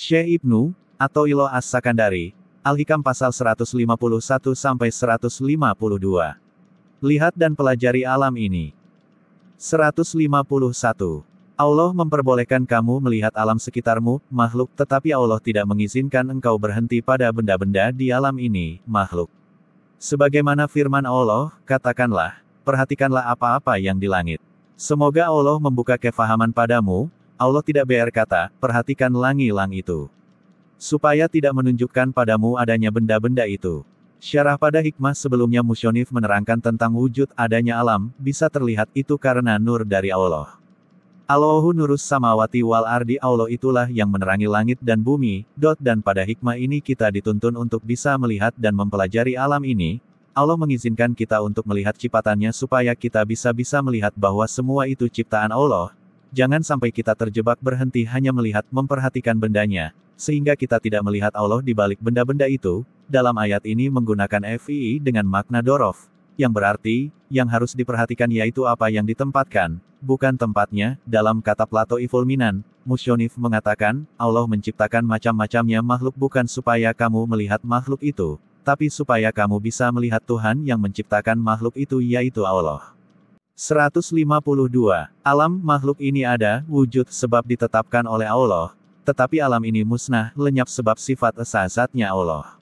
Syekh Ibnu, Athaillah As-Sakandari, Al-Hikam pasal 151-152. Lihat dan pelajari alam ini. 151. Allah memperbolehkan kamu melihat alam sekitarmu, makhluk, tetapi Allah tidak mengizinkan engkau berhenti pada benda-benda di alam ini, makhluk. Sebagaimana firman Allah, katakanlah, perhatikanlah apa-apa yang di langit. Semoga Allah membuka kefahaman padamu. Allah tidak berkata, perhatikan lang-lang itu, supaya tidak menunjukkan padamu adanya benda-benda itu. Syarah pada hikmah sebelumnya Musyonif menerangkan tentang wujud adanya alam, bisa terlihat itu karena nur dari Allah. Allahu nurus samawati wal ardi, Allah itulah yang menerangi langit dan bumi, dan pada hikmah ini kita dituntun untuk bisa melihat dan mempelajari alam ini. Allah mengizinkan kita untuk melihat cipatannya supaya kita bisa melihat bahwa semua itu ciptaan Allah. Jangan sampai kita terjebak berhenti hanya melihat memperhatikan bendanya, sehingga kita tidak melihat Allah di balik benda-benda itu. Dalam ayat ini menggunakan FII dengan makna dorof, yang berarti, yang harus diperhatikan yaitu apa yang ditempatkan, bukan tempatnya. Dalam kata Plato Fulminan, Musyonif mengatakan, Allah menciptakan macam-macamnya makhluk bukan supaya kamu melihat makhluk itu, tapi supaya kamu bisa melihat Tuhan yang menciptakan makhluk itu yaitu Allah. 152. Alam makhluk ini ada, wujud sebab ditetapkan oleh Allah, tetapi alam ini musnah, lenyap sebab sifat esa-zatnya Allah.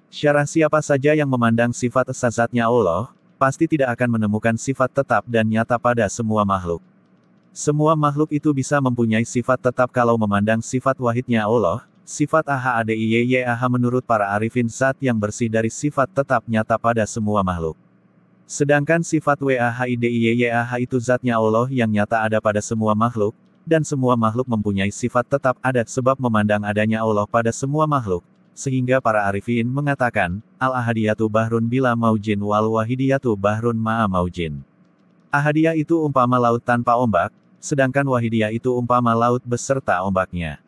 Syarah siapa saja yang memandang sifat esa-zatnya Allah, pasti tidak akan menemukan sifat tetap dan nyata pada semua makhluk. Semua makhluk itu bisa mempunyai sifat tetap kalau memandang sifat wahidnya Allah, sifat ahadiyyah menurut para arifin zat yang bersih dari sifat tetap nyata pada semua makhluk. Sedangkan sifat wahidiyah itu zatnya Allah yang nyata ada pada semua makhluk, dan semua makhluk mempunyai sifat tetap ada sebab memandang adanya Allah pada semua makhluk. Sehingga para arifin mengatakan, al-ahadiyatu bahrun bila maujin wal wahidiyatu bahrun ma'a maujin. Ahadiyah itu umpama laut tanpa ombak, sedangkan wahidiyah itu umpama laut beserta ombaknya.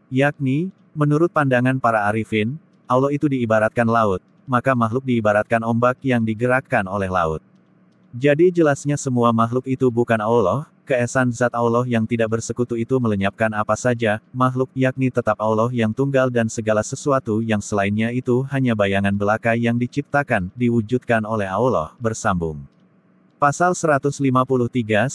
Yakni, menurut pandangan para arifin, Allah itu diibaratkan laut, maka makhluk diibaratkan ombak yang digerakkan oleh laut. Jadi jelasnya semua makhluk itu bukan Allah, keesaan zat Allah yang tidak bersekutu itu melenyapkan apa saja, makhluk, yakni tetap Allah yang tunggal dan segala sesuatu yang selainnya itu hanya bayangan belaka yang diciptakan, diwujudkan oleh Allah, bersambung. Pasal 153-157.